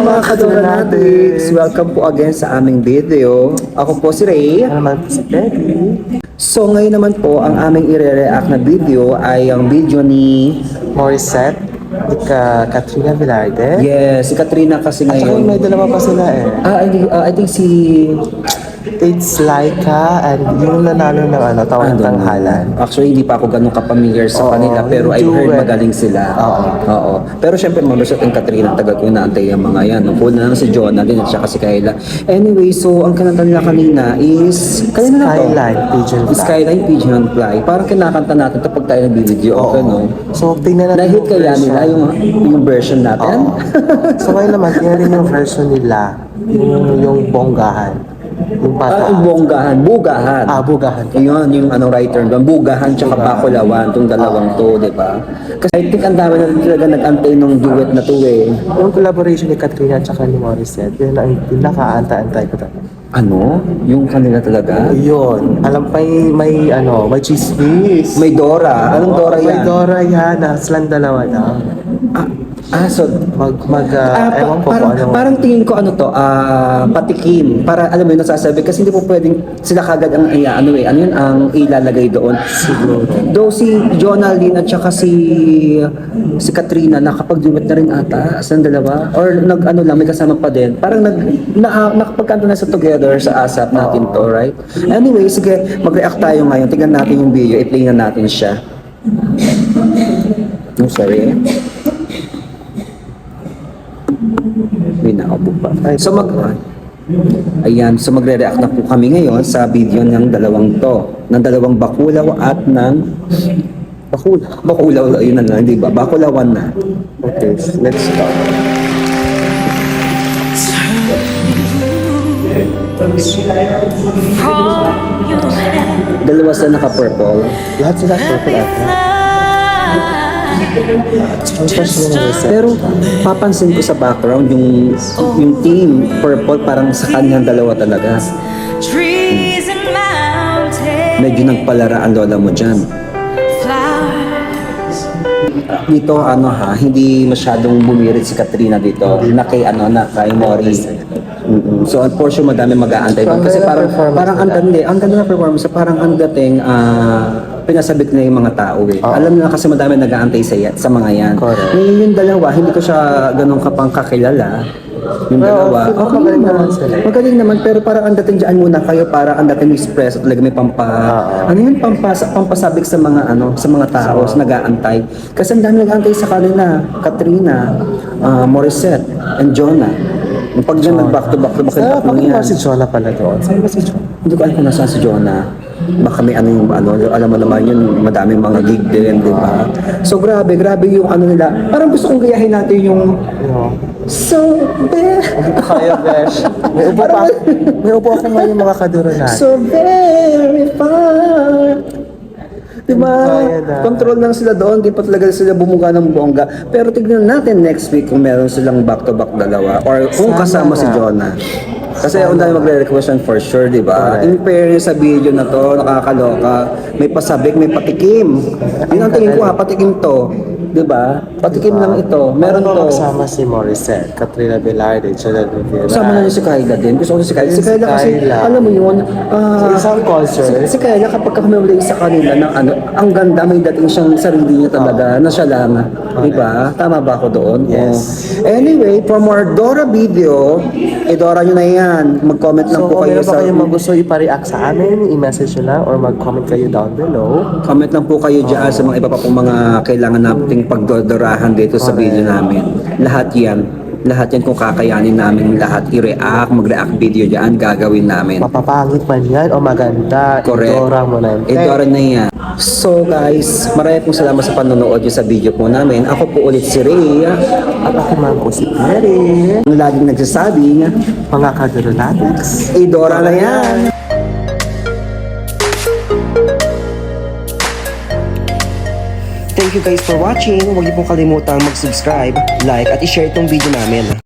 mga kadonatics! Welcome po again sa aming video. Ako po si Ray. Ano naman po si Peggy? So ngayon naman po, ang aming i-react na video ay ang video ni... Morissette, Katrina Velarde. Yes, si Katrina kasi At saka ngayon. may dalawa pa sila eh. I think si... It's Laika and yung nanalo ng Tawang Tanghalan. Actually, hindi pa ako ganun kapamilya sa Oo, kanila, pero I heard duet. magaling sila. Oo. Oo. Pero syempre, Morissette and Katrina, tagal ko naantay yung mga yan. Nung na lang si Jonah din at saka si Kayla. Anyway, so ang kinanta nila kanina is... Kanina na to? Skyline, Pigeon Fly. Skyline Pigeon Fly. Parang kinakanta natin ito pag tayo nag-video. Oo. Okay, no? So, tingnan natin Nahit kaya version. nila yung version natin? Oo. So, ngayon naman, tingnan rin yung version nila. Yung bonggahan. Yung pata. Ang bonggahan, bugahan. Bugahan. Yun, yung writer doon. Bugahan tsaka Bakulawan, itong dalawang to, di ba? Kasi I think ang dami na talaga nag-antay nung duet na to eh. Yung collaboration ni Katrina at saka ni Morissette, yun ang pinaka-anta-antay ko talaga. Ano? Yung kanila talaga? Yun. Alam pa may chismis. May Dora. Anong Dora yan? May Dora yan. Silang dalawa na. So, Ewan ko parang, kung ano. parang tingin ko patikim. Para alam mo yun nasasabi. Kasi hindi po pwedeng sila kagad ang ano yun ang ilalagay doon. Siguro. Though si Jonalyn at saka si Katrina nakapag-duet na rin ata sa dalawa. Or lang, may kasama pa din. Parang nakapagkanto na sa together sa ASAP natin to, right? Anyway, sige, mag-react tayo ngayon. Tingnan natin yung video. I-play na natin siya. No, sorry. May nakaupo pa. So magre-react na po kami ngayon sa video ng dalawang Bakulaw at ng Bakulaw, yun na lang, di ba? Bakulawan na. Okay, let's start. Dalawa sila naka-purple. Lahat sila purple ata. Ang first yung Morissette. Pero papansin ko sa background yung team purple parang sa kanyang dalawa talaga. Trees and mountains, Medyo nagpalara ang lola mo dyan. flowers. Dito hindi masyadong bumirit si Katrina dito na kay Morissette. So unfortunately madami mag-aantay doon kasi parang ang ganda ng performance, parang ang dating pinasabik na yung mga tao eh. Alam na kasi madami nag-aantay sa mga yan. Correct. Ngayon yung dalawa, hindi ko siya ganun kapang kakilala. Yung dalawa, okay magaling naman sila. Magaling naman, pero parang ang dating dyan muna kayo, parang ang dating express at talaga may pampasabik sa mga tao sa nag-aantay. Kasi ang dami nag-aantay sa kanila, Katrina, Morissette, and Jonah. Pag dyan nag-back to back Bakit yan. ba si Jonah pala doon? Saan ba si Jonah? Hindi ko alam kung nasaan si Jonah. Baka may alam mo naman yun, madaming mga gig din, di ba? So grabe yung nila. Parang gusto kong gayahin natin yung So bad. Hindi ko kaya, Besh. May upo ako ngayon mga kaduro natin. So very far. Diba? Control lang sila doon, di pa talaga sila bumuga ng bongga. Pero tignan natin next week kung meron silang back-to-back dalawa or kung kasama si Jonah. Kasi ang dami magre-request yan for sure, di ba? In fairness sa video na to, nakakaloka. May pasabik, may patikim. Yun ang tingin ko patikim to. Di ba? Patikim lang ito. Meron to. Kasama si Morissette, Katrina Velarde, Jonah Rivera. Kasama na si Kayla din. Gusto ko si Kayla. Si Kayla kasi, alam mo yun, Sa isang concert. si Kayla kapag kumulay sa kanila ng ang ganda, may dating siyang sarili niya talaga, na siya lang. Di ba? Tama ba ako doon? Yes. Anyway, for more Dora video, Dora nyo na yan. Mag-comment lang So, po kung kayo meron pa sa... kayong gusto ipa-react sa amin, i-message nyo lang or mag-comment kayo down below. Comment lang po kayo dyan sa mga iba pa pong mga kailangan nating pagdodorahan dito sa video namin. Lahat yan kung kakayanin namin lahat i-react, mag-react video dyan, gagawin namin. Mapapangit man yan o maganda, Correct. idora mo na yun. Idora na yan. So guys, marami pong salamat sa panonood nyo sa video po namin. Ako po ulit si Ray. At ako man po si Mary. Ang laging nagsasabing, Mga kadronatics. Idora na yan! Thank you guys for watching. Huwag niyo pong kalimutang mag-subscribe, like, at i-share itong video namin.